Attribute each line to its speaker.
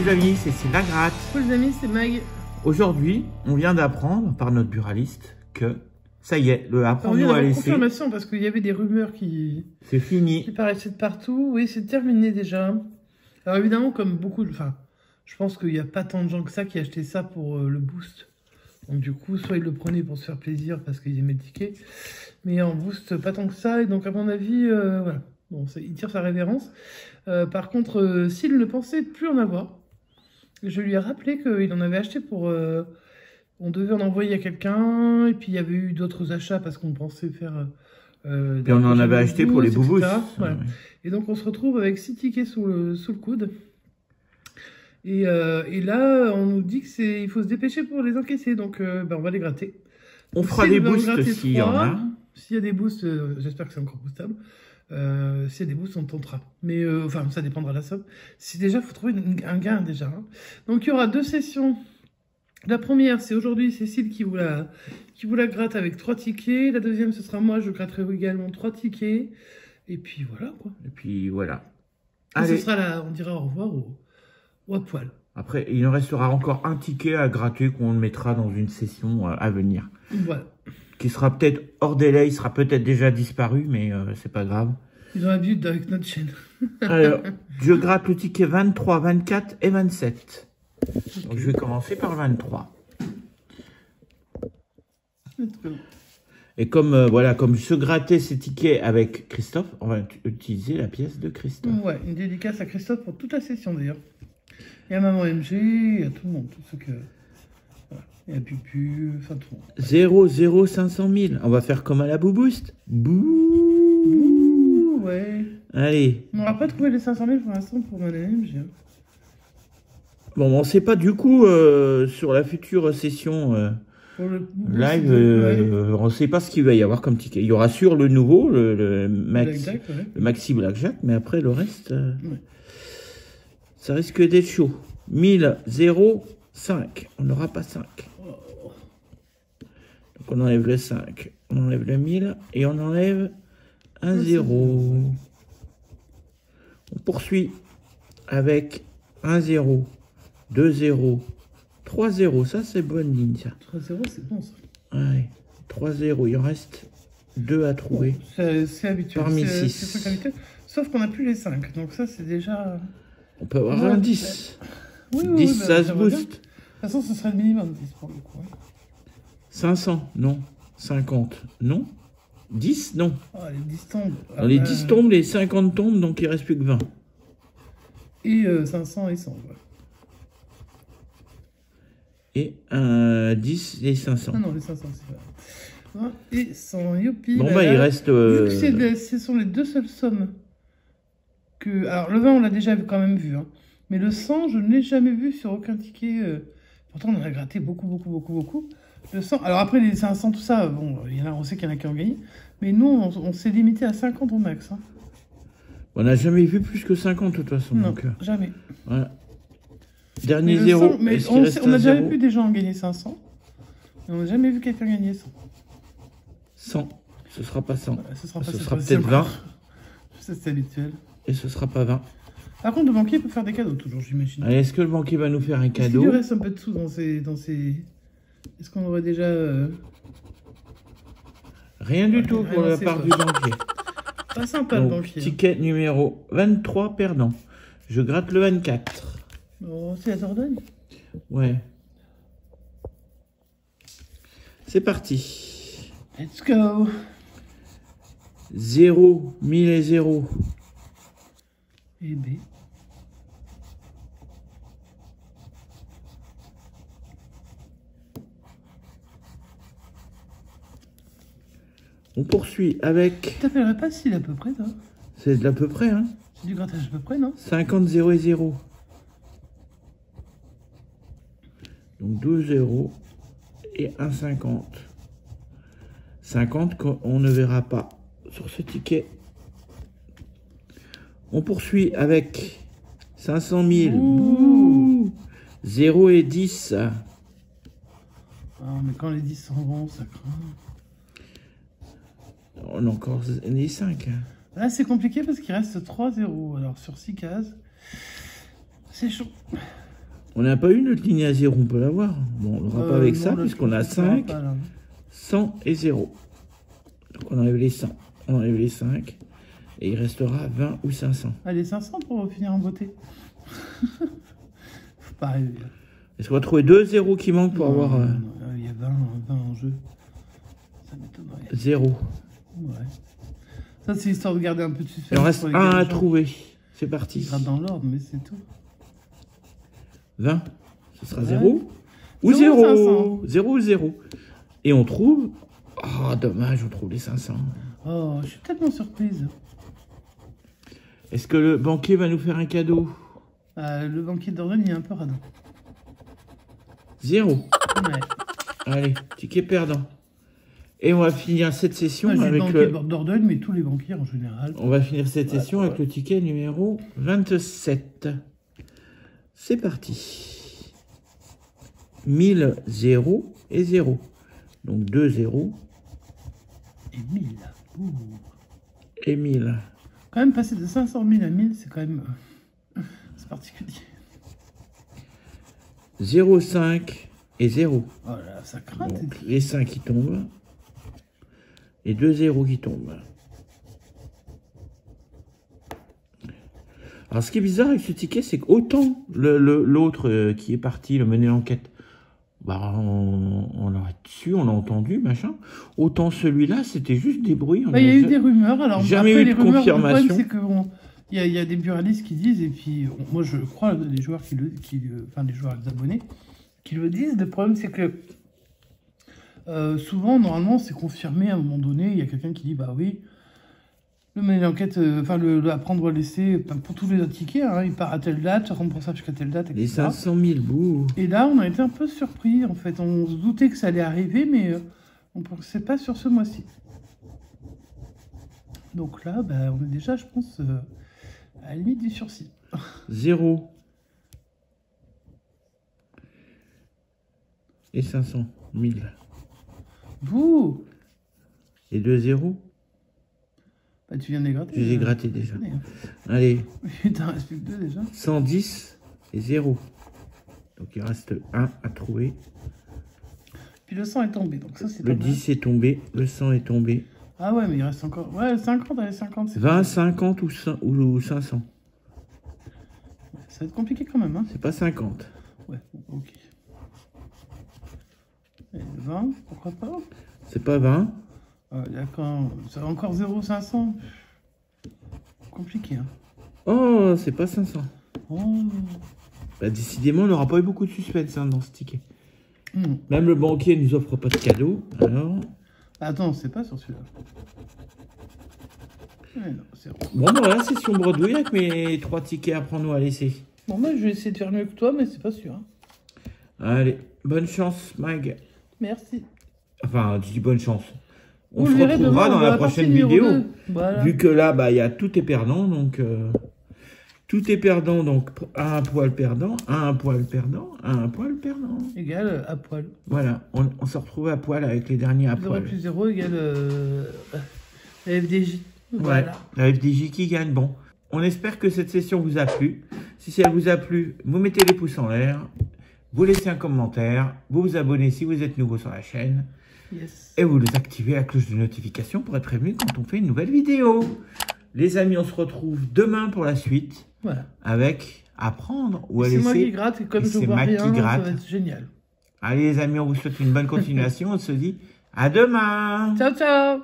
Speaker 1: les amis, c'est la gratte.
Speaker 2: Coucou les amis, c'est Mag.
Speaker 1: Aujourd'hui, on vient d'apprendre par notre buraliste que ça y est, le apprendre-nous à laisser.
Speaker 2: Confirmation parce qu'il y avait des rumeurs qui...
Speaker 1: C'est fini.
Speaker 2: Qui paraissaient de partout. Oui, c'est terminé déjà. Alors évidemment, comme beaucoup... Enfin, je pense qu'il n'y a pas tant de gens que ça qui achetaient ça pour le boost. Donc du coup, soit ils le prenaient pour se faire plaisir parce qu'ils aimaient le ticket. Mais en boost, pas tant que ça. Et donc à mon avis, voilà. Bon, il tire sa révérence. Par contre, s'il ne pensait plus en avoir, je lui ai rappelé qu'il en avait acheté pour... on devait en envoyer à quelqu'un, et puis il y avait eu d'autres achats parce qu'on pensait faire...
Speaker 1: et on en avait acheté pour les boubous.
Speaker 2: Voilà. Ouais. Et donc on se retrouve avec 6 tickets sous le coude. Et là, on nous dit qu'il faut se dépêcher pour les encaisser, donc on va les gratter.
Speaker 1: On fera des boosts s'il y en a.
Speaker 2: S'il y a des boosts, j'espère que c'est encore boostable. S'il y a des boosts, on tentera. Mais enfin, ça dépendra de la somme. Si déjà, il faut trouver un gain déjà. Hein. Donc, il y aura 2 sessions. La première, c'est aujourd'hui Cécile qui vous la gratte avec 3 tickets. La deuxième, ce sera moi. Je gratterai également 3 tickets. Et puis voilà, quoi.
Speaker 1: Et puis voilà.
Speaker 2: Et ce sera là, on dira au revoir au à poil.
Speaker 1: Après, il nous restera encore un ticket à gratter qu'on mettra dans une session à venir.
Speaker 2: Voilà.
Speaker 1: Qui sera peut-être hors délai, il sera peut-être déjà disparu, mais c'est pas grave.
Speaker 2: Ils ont l'habitude avec notre chaîne.
Speaker 1: Alors, je gratte le ticket 23, 24 et 27. Okay. Donc, je vais commencer par le 23. Et comme, voilà, comme je grattais ces tickets avec Christophe, on va utiliser la pièce de Christophe.
Speaker 2: Ouais, une dédicace à Christophe pour toute la session d'ailleurs. Il y a Maman MG, il y a tout le monde, tous ceux que... Voilà. Il y a Pupu, enfin tout le monde.
Speaker 1: 0, 0, 500 000. On va faire comme à la Bouboost. Bouh.
Speaker 2: Ouais.
Speaker 1: Allez.
Speaker 2: On n'aura pas trouvé les 500 000 pour l'instant pour Maman MG.
Speaker 1: Bon, on ne sait pas du coup sur la future session live, on ne sait pas ce qu'il va y avoir comme ticket. Il y aura sur le nouveau, le Maxi Blackjack, mais après le reste, ça risque d'être chaud. 1000, 0, 5. On n'aura pas 5. Donc on enlève le 5, on enlève le 1000 et on enlève un 0. On poursuit avec 1 0. 2 0, 3 0, ça c'est bonne ligne ça.
Speaker 2: 3 0 c'est bon ça.
Speaker 1: Ouais, 3 0, il en reste 2 à trouver.
Speaker 2: Bon, c'est habituel.
Speaker 1: Parmi 6.
Speaker 2: Sauf qu'on n'a plus les 5, donc ça c'est déjà...
Speaker 1: On peut avoir un 10.
Speaker 2: Oui,
Speaker 1: 10 ça se booste.
Speaker 2: De toute façon ce serait le minimum 10 pour le coup.
Speaker 1: 500, non. 50, non. 10, non.
Speaker 2: Ah, les 10 tombent.
Speaker 1: Dans les 10 tombent, les 50 tombent, donc il ne reste plus que 20.
Speaker 2: Et 500 et 100, ouais.
Speaker 1: Et 10 et 500.
Speaker 2: Ah non, les 500, c'est pas. 20 et 100, youpi.
Speaker 1: Bon, bah, il reste...
Speaker 2: Vu que ce sont les 2 seules sommes que... Alors, le 20, on l'a déjà quand même vu, hein. Mais le 100, je ne l'ai jamais vu sur aucun ticket. Pourtant, on en a gratté beaucoup. Le 100... Alors, après, les 500, tout ça, bon, on sait qu'il y en a qui ont gagné. Mais nous, on s'est limité à 50 au max, hein.
Speaker 1: On n'a jamais vu plus que 50, de toute façon.
Speaker 2: Non,
Speaker 1: donc,
Speaker 2: jamais.
Speaker 1: Voilà. Dernier 0.
Speaker 2: Mais on n'a jamais vu des gens en gagner 500. Et on n'a jamais vu quelqu'un gagner 100.
Speaker 1: 100. Ce sera pas 100.
Speaker 2: Ce sera
Speaker 1: peut-être 20.
Speaker 2: C'est habituel.
Speaker 1: Et ce sera pas 20.
Speaker 2: Par contre, le banquier peut faire des cadeaux, toujours, j'imagine.
Speaker 1: Est-ce que le banquier va nous faire un cadeau?
Speaker 2: Est-ce qu'il lui reste un peu de sous dans ces... Est-ce qu'on aurait déjà...
Speaker 1: Rien du tout pour la part du banquier.
Speaker 2: Pas sympa, le banquier.
Speaker 1: Ticket numéro 23, perdant. Je gratte le 24.
Speaker 2: Oh, c'est la Dordogne.
Speaker 1: Ouais. C'est parti.
Speaker 2: Let's go.
Speaker 1: 0, 1000 et 0.
Speaker 2: Et B.
Speaker 1: On poursuit avec...
Speaker 2: Tu t'appellerais pas s'il à peu près, toi?
Speaker 1: C'est de l'à peu près, hein.
Speaker 2: C'est du grattage à peu près, non?
Speaker 1: 50, 0 et 0. Donc 2 0 et 1 50. 50 qu'on ne verra pas sur ce ticket. On poursuit avec 500 000. Bouh. 0 et 10.
Speaker 2: Ah, mais quand les 10 sont bons, ça craint.
Speaker 1: On a encore les 5.
Speaker 2: Là, c'est compliqué parce qu'il reste 3 0. Alors, sur 6 cases, c'est chaud.
Speaker 1: On n'a pas eu notre ligne à 0, on peut l'avoir. Bon, on l'aura pas avec
Speaker 2: non,
Speaker 1: ça, puisqu'on a 5,
Speaker 2: pas, là.
Speaker 1: 100 et 0. Donc on enlève les 100, on enlève les 5, et il restera 20 ou 500.
Speaker 2: Allez, 500 pour finir en beauté. Faut pas rêver.
Speaker 1: Est-ce qu'on va trouver 2 zéros qui manquent pour avoir...
Speaker 2: Il y a 20 en jeu. Ça m'étonnerait.
Speaker 1: 0.
Speaker 2: Ouais. Ça, c'est histoire de garder un peu de suspense.
Speaker 1: Il en reste un à trouver. C'est parti.
Speaker 2: Il sera dans l'ordre, mais c'est tout.
Speaker 1: 20. Ce sera
Speaker 2: Ouais.
Speaker 1: 0 ou 0. 0 ou 0. Et on trouve... Oh, dommage, on trouve les 500.
Speaker 2: Oh, je suis tellement surprise.
Speaker 1: Est-ce que le banquier va nous faire un cadeau?
Speaker 2: Le banquier d'Ordonne, il est un peu radin.
Speaker 1: 0.
Speaker 2: Ouais.
Speaker 1: Allez, ticket perdant. Et on va finir cette session
Speaker 2: J'ai
Speaker 1: avec
Speaker 2: le
Speaker 1: le...
Speaker 2: banquier d'Ordonne, mais tous les banquiers en général.
Speaker 1: On va finir cette session avec le ticket numéro 27. C'est parti. 1000, 0 et 0. Donc 2 zéros.
Speaker 2: Et 1000. Ouh.
Speaker 1: Et 1000.
Speaker 2: Quand même, passer de 500 000 à 1000, c'est quand même... c'est particulier.
Speaker 1: 0, 5 et 0.
Speaker 2: Oh là, ça craint.
Speaker 1: Donc, les 5 qui tombent. Et 2 zéros qui tombent. Alors, ce qui est bizarre avec ce ticket, c'est qu'autant l'autre qui est parti, le mener l'enquête, bah, on l'a dessus, on l'a entendu, machin. Autant celui-là, c'était juste des bruits.
Speaker 2: Il y a eu des rumeurs. Alors,
Speaker 1: jamais
Speaker 2: après,
Speaker 1: eu de
Speaker 2: les rumeurs,
Speaker 1: confirmation.
Speaker 2: Le problème, c'est qu'il y a des buralistes qui disent, et puis moi je crois les joueurs enfin les joueurs, les abonnés, qui le disent. Le problème, c'est que souvent, normalement, c'est confirmé à un moment donné. Il y a quelqu'un qui dit, bah oui, le mener l'enquête, le apprendre ou à laisser, pour tous les autres tickets, hein, il part à telle date, 60% jusqu'à telle date, etc.
Speaker 1: Les 500 000 bouts.
Speaker 2: Et là, on a été un peu surpris, en fait. On se doutait que ça allait arriver, mais on ne pensait pas sur ce mois-ci. Donc là, bah, on est déjà, je pense, à la limite du sursis.
Speaker 1: 0. Et 500 000.
Speaker 2: Vous
Speaker 1: Et 2 zéros.
Speaker 2: Bah, tu viens de les gratter.
Speaker 1: Je les ai grattés déjà. Allez.
Speaker 2: Putain, il reste plus que 2 déjà.
Speaker 1: 110 et 0. Donc il reste 1 à trouver.
Speaker 2: Puis le 100 est tombé, donc ça c'est
Speaker 1: Le 10 est tombé, le 100 est tombé.
Speaker 2: Ah ouais, mais il reste encore... Ouais, 50, allez, 50.
Speaker 1: 20, 50 ou 500.
Speaker 2: Ça va être compliqué quand même, hein.
Speaker 1: C'est pas 50.
Speaker 2: Ouais, ok. Et 20, pourquoi pas?
Speaker 1: C'est pas 20.
Speaker 2: D'accord, ça va encore 0, 500. Compliqué, hein.
Speaker 1: Oh, c'est pas 500.
Speaker 2: Oh.
Speaker 1: Bah, décidément, on n'aura pas eu beaucoup de suspense hein, dans ce ticket.
Speaker 2: Hmm.
Speaker 1: Même le banquier ne nous offre pas de cadeau. Alors...
Speaker 2: Attends, c'est pas sur celui-là. Ouais, non, c'est bon.
Speaker 1: Bon, bah, voilà, session bredouille avec mes 3 tickets à prendre ou à laisser.
Speaker 2: Bon, moi, je vais essayer de faire mieux que toi, mais c'est pas sûr. Hein.
Speaker 1: Allez, bonne chance, Mag.
Speaker 2: Merci.
Speaker 1: Enfin, je dis bonne chance. On
Speaker 2: Vous
Speaker 1: se
Speaker 2: verrez
Speaker 1: retrouvera
Speaker 2: demain,
Speaker 1: dans la prochaine vidéo.
Speaker 2: Voilà.
Speaker 1: Vu que là, bah, il y a tout est perdant, donc... tout est perdant, donc un poil perdant, un poil perdant, un poil perdant.
Speaker 2: Égal à poil.
Speaker 1: Voilà, on se retrouve à poil avec les derniers à
Speaker 2: 0
Speaker 1: poil.
Speaker 2: plus 0 égale la FDJ.
Speaker 1: Ouais,
Speaker 2: Voilà.
Speaker 1: la FDJ qui gagne. Bon, on espère que cette session vous a plu. Si elle vous a plu, vous mettez les pouces en l'air, vous laissez un commentaire, vous vous abonnez si vous êtes nouveau sur la chaîne.
Speaker 2: Yes.
Speaker 1: Et vous activez la cloche de notification pour être prévenu quand on fait une nouvelle vidéo. Les amis, on se retrouve demain pour la suite.
Speaker 2: Voilà.
Speaker 1: Avec apprendre ou à laisser.
Speaker 2: C'est moi qui gratte et comme je vois rien, ça va être génial.
Speaker 1: Allez les amis, on vous souhaite une bonne continuation. On se dit à demain.
Speaker 2: Ciao, ciao.